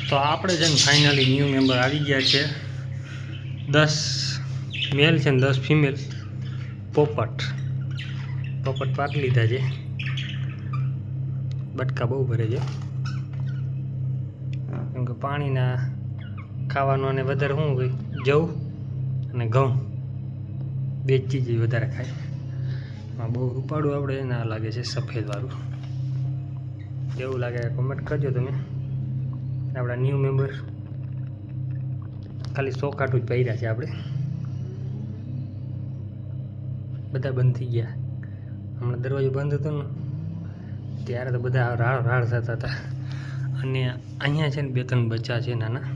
તો આપણે છે ને ફાઇનલી ન્યૂ મેમ્બર આવી ગયા છે. 10 મેલ છે ને 10 ફિમેલ પોપટ પાકી લીધા છે. બટકા બહુ ભરે છે કેમ કે પાણીના ખાવાનું અને વધારે શું હોય જવું અને ઘઉં બે જ ચીજ વધારે ખાય. બહુ રૂપાળું આપણે ના લાગે છે સફેદવાળું એવું લાગે. કોમેન્ટ કરજો તમે. આપણા ન્યૂ મેમ્બર ખાલી સોકાટું જ પહેર્યા છે આપણે. બધા બંધ થઈ ગયા. હમણાં દરવાજો બંધ હતો ને ત્યારે તો બધા રાડ થતા હતા. અને અહીંયા છે ને 2-3 બચ્ચા છે નાના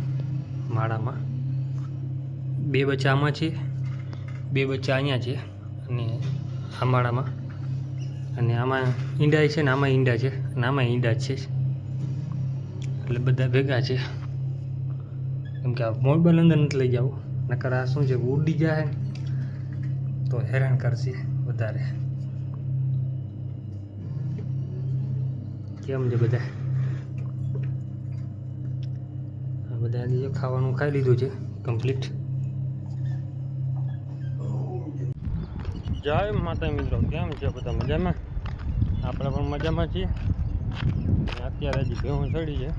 માળામાં. 2 બચ્ચા આમાં છે, 2 બચ્ચા અહીંયા છે અને આ માળામાં. અને આમાં ઈંડા છે ને આમાં ઈંડા છે અને આમાં ઈંડા છે. એટલે બધા ભેગા છે કેમ કે આ મોબાઈલ અંદર નથી લઈ જવું, નકર આ શું છે ઉડી જાય તો હેરાન કરશે વધારે. કેમ છે બધા? બધા ખાવાનું ખાઈ લીધું છે કમ્પ્લીટ. જય માતા મિત્રો, કેમ છે બધા? મજામાં? આપણે પણ મજામાં છીએ. અત્યારે હજી ભેહું ચડી છે.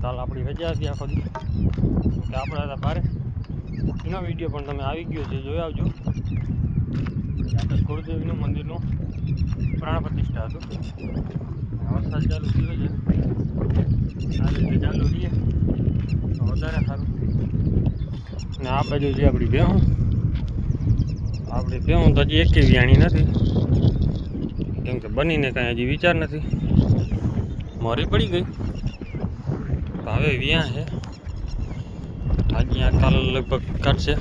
કાલ આપણી રજા હતી આખો દી કે આપણે હતા બારે. એનો વિડીયો પણ તમે આવી ગયો છે, જોઈ આવજો. આપણે કુળદેવીનું મંદિરનું પ્રાણ પ્રતિષ્ઠા હતું. વરસાદ ચાલુ થયો છે, આ રીતે ચાલુ રહીએ તો વધારે સારું. ને આ બાજુ જે આપણી ભેહું તો હજી એકે વ્યાણી નથી કેમ કે બનીને કાંઈ હજી વિચાર નથી. મોરી પડી ગઈ તો હવે વ્યાં છે. આજે આ કાલ લગભગ કાઢશે.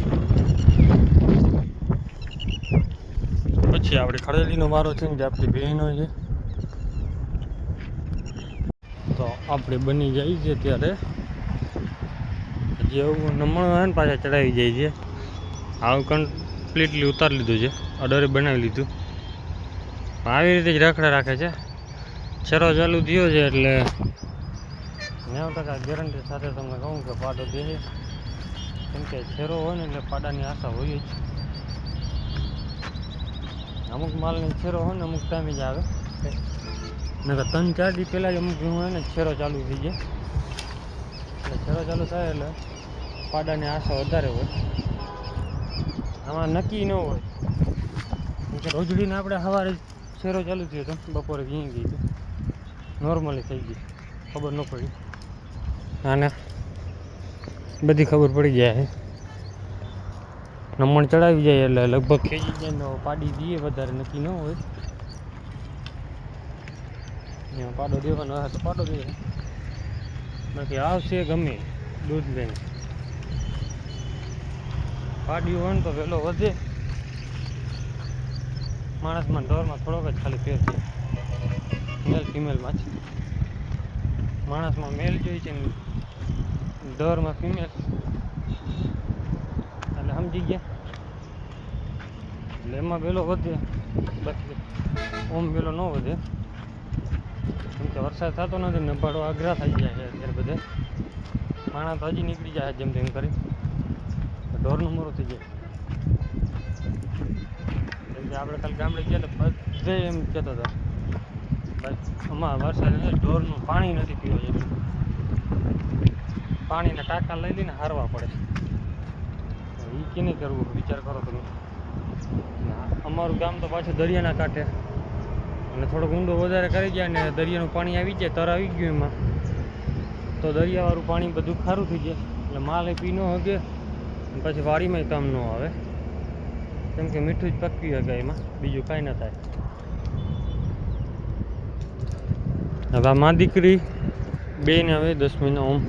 પછી આપણે ખડેલીનો વારો છે ને જે આપણી બહેનો છે. તો આપણે બની જાય છે ત્યારે જેવું નમણું હોય ને પાછા ચડાવી જાય છે. આવું કમ્પ્લીટલી ઉતારી લીધું છે, અડરે બનાવી લીધું. આવી રીતે જ રખડા રાખે છે. છેરો ચાલુ થયો છે એટલે 90% ગેરંટી સાથે તમને કહું કે પાડો દે છે. કેમ કે છેરો હોય ને એટલે પાડાની આશા હોય જ. અમુક માલની છેરો હોય ને અમુક ટાઈમે જ આવે. નકર 3-4 દી પહેલાં જ અમુક હોય ને છેરો ચાલુ થઈ જાય. એટલે છેરો ચાલુ થાય એટલે પાડાની આશા વધારે હોય. આમાં નક્કી ન હોય કેમ કે રોજડીને આપણે સવારે છેરો ચાલુ થયો હતો, બપોરે વીંઈ ગઈ હતી, નોર્મલી થઈ ગઈ, ખબર ન પડી. આને બધી ખબર પડી જાય. નમણ ચડાવી જાય એટલે લગભગ ખેંચી જાય ને પાડી દઈએ, વધારે નક્કી ન હોય. પાડો દેવાનો હશે તો પાડો દે, બાકી આવશે ગમે દૂધ લઈને. પાડ્યું હોય ને તો વહેલો વધે. માણસમાં ઢોરમાં થોડોક જ ખાલી ફેર છે, મેલ ફિમેલમાં જ. માણસમાં મેલ જોઈએ છે ને ઢોરમાં ફિમેલ. એટલે સમજી ગયા. એટલે એમાં વહેલો વધે, બાકી ઓમ વહેલો ન વધે કેમ કે વરસાદ થતો નથી. નભાડો આગ્રહ થઈ જાય છે અત્યારે બધે. માણસ તો હજી નીકળી જાય જેમ તેમ કરી, ઢોરનું મોરું થઈ જાય. કેમ કે આપણે કાલે ગામડે ગયા તો બધે એમ કહેતો હતો અમારા વરસાદ ઢોરનું પાણી નથી પીવા જેટલું. પાણીના ટાંકા લઈ લઈને હારવા પડે. એ કે નહીં કરવું, વિચાર કરો તમે. અમારું ગામ તો પાછું દરિયાના કાંઠે અને થોડોક ઊંડો વધારે કરી જાય ને દરિયાનું પાણી આવી જાય, તર આવી ગયું એમાં, તો દરિયાવાળું પાણી બધું ખારું થઈ જાય. એટલે માલ એ પી ન હગે અને પછી વાડીમાંય કામ ન આવે કેમ કે મીઠું જ પકવી શકે એમાં, બીજું કાંઈ ન થાય. હવે આ મા દીકરી બેને હવે 10 મહિના ઓમ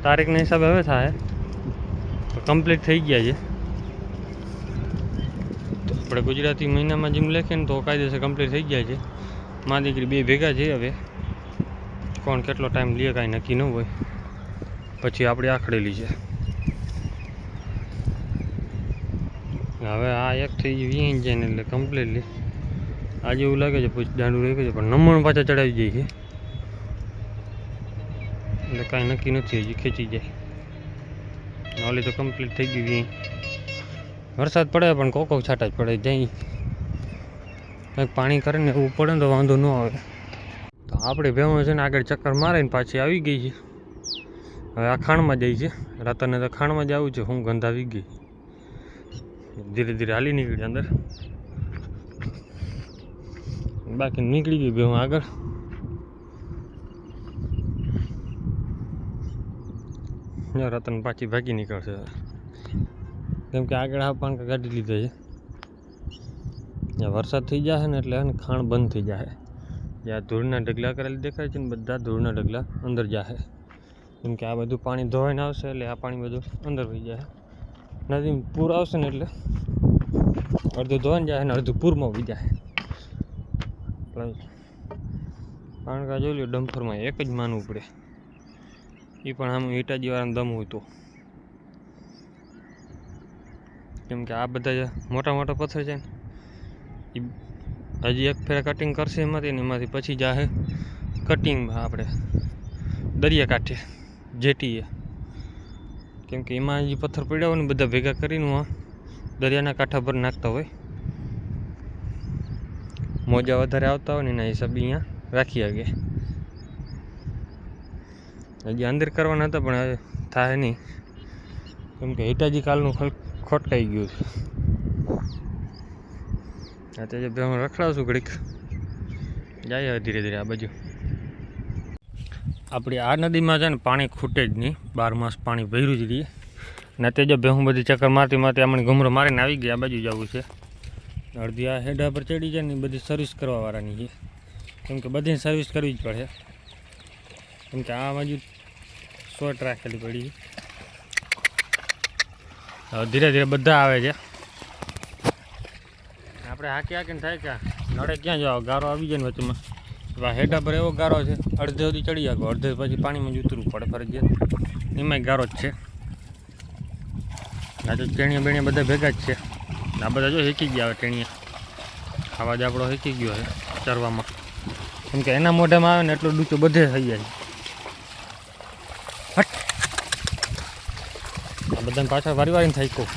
તારીખના હિસાબે હવે થાય તો કમ્પ્લીટ થઈ ગયા છે. તો આપણે ગુજરાતી મહિનામાં જેમ લખીએ ને તો કાયદેસર કમ્પ્લીટ થઈ ગયા છે. મા દીકરી 2 ભેગા છે. હવે કોણ કેટલો ટાઈમ લે કાંઈ નક્કી ન હોય. પછી આપણે આખડેલી છે. હવે આ એક થઈ ગઈ જાય ને એટલે કમ્પ્લીટલી આજે એવું લાગે છે પૂછ દાંડું રહી ગયું છે, પણ નમણ પાછા ચડાવી જાય છે. એટલે કાંઈ નક્કી નથી, હજી ખેંચી જાય. ઓલી તો કમ્પ્લીટ થઈ ગઈ. વરસાદ પડે પણ કોક છાંટા જ પડે. જાય કંઈક પાણી કરે ને એવું પડે ને તો વાંધો ન આવે. તો આપણે ભેહું છે ને આગળ ચક્કર મારીને પાછી આવી ગઈ છે. હવે આ ખાણમાં જાય છે. રાતને તો ખાણમાં જ આવું છે. હું ગંધ આવી ગઈ. ધીરે ધીરે હાલી નીકળી અંદર. બાકી નીકળી ગઈ ભેહું આગળ. રતન પાછી ભાગી નીકળશે, કેમ કે આગળ આ પાંખ કાઢી લીધા છે. જ્યાં વરસાદ થઈ જશે ને એટલે ખાણ બંધ થઈ જશે. જ્યાં ધૂળના ઢગલા કરેલા દેખાય છે ને બધા ધૂળના ઢગલા અંદર જશે, કેમ કે આ બધું પાણી ધોવાઈને આવશે એટલે આ પાણી બધું અંદર વહી જશે. નદીમાં પૂર આવશે ને એટલે અડધું ધોવાઈને જાય ને અડધું પૂરમાં વહી જાય. પાણકા જોઈ લો, ડમ્ફરમાં એક જ માનવું પડે. એ પણ આમ ઈટાજી વાળાને દમ હોય તો, કેમ કે આ બધા મોટા મોટા પથ્થર છે ને એ હજી એક ફેરા કટિંગ કરશે એમાંથી ને એમાંથી પછી જાહે કટિંગ આપણે દરિયા કાંઠે જેટીએ, કેમ કે એમાં હજી પથ્થર પડ્યા હોય ને બધા ભેગા કરીને દરિયાના કાંઠા પર નાખતા હોય. મોજા વધારે આવતા હોય ને એના હિસાબે અહીંયા રાખી આગે. હજી અંદર કરવાના હતા પણ હવે થાય નહીં, કેમ કે હિટાજી કાલનું ખોટકાઈ ગયું છે. અત્યારે હું રખડાવશું ઘડીક, જાય ધીરે ધીરે આ બાજુ. આપણી આ નદીમાં છે ને પાણી ખૂટે જ નહીં, 12 માસ પાણી ભર્યું જ રહીએ. ને તે જો ભેહું બધી ચક્કર મારતી મારતી આપણે ઘૂમરો મારીને આવી ગયા. આ બાજુ જવું છે. અડધી આ હેડા પર ચડી જાય ને બધી સર્વિસ કરવાવાળાની છે, કેમ કે બધી સર્વિસ કરવી જ પડે, કેમ કે આ બાજુ શોર્ટ રાખેલી પડી. હવે ધીરે ધીરે બધા આવે છે. આપણે હાકી હાકીને થાય કે નડે ક્યાં જાવ, ગારો આવી જાય ને વચ્ચેમાં. હેડા પર એવો ગારો છે, અડધે સુધી ચડી જાવ, અડધે પછી પાણીમાં જ ઉતરવું પડે ફરજિયાત. એમાંય ગારો જ છે. આ તો ટેણીયા બેણીયા બધા ભેગા જ છે. આ બધા જો હેકી ગયા હવે ટેણીયા. આવાજ આપણો હેકી ગયો છે ચરવામાં, કેમ કે એના મોઢામાં આવે ને એટલો ડૂચો બધે થઈ જાય. હટ, આ બધાને પાછળ વારી વારીને થાય કહું.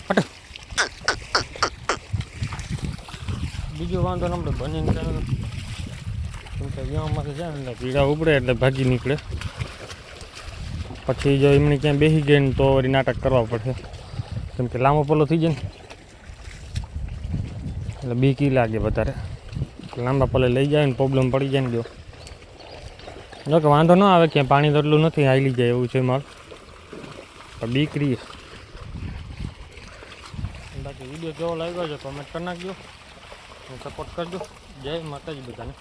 હટ, બીજો વાંધો ને આપણે બનીને કેમ કે વ્યામાંથી જાય ને એટલે પીડા ઉપડે એટલે ભાગી નીકળે. પછી જો એમની ક્યાં બેસી ગઈ ને તો વળી નાટક કરવા પડશે, કેમ કે લાંબો પલ્લો થઈ જાય ને એટલે બીકી લાગે વધારે. લાંબા પલ્લે લઈ જાય ને પ્રોબ્લેમ પડી જાય ને જો કે વાંધો ન આવે, ક્યાં પાણી તો એટલું નથી હાલી જાય એવું છે માલ. બીક રહીએ. બાકી વિડીયો કેવો લાગ્યો છે કમેન્ટ કરી નાખજો, સપોર્ટ કરજો. જય માતાજી બધાને.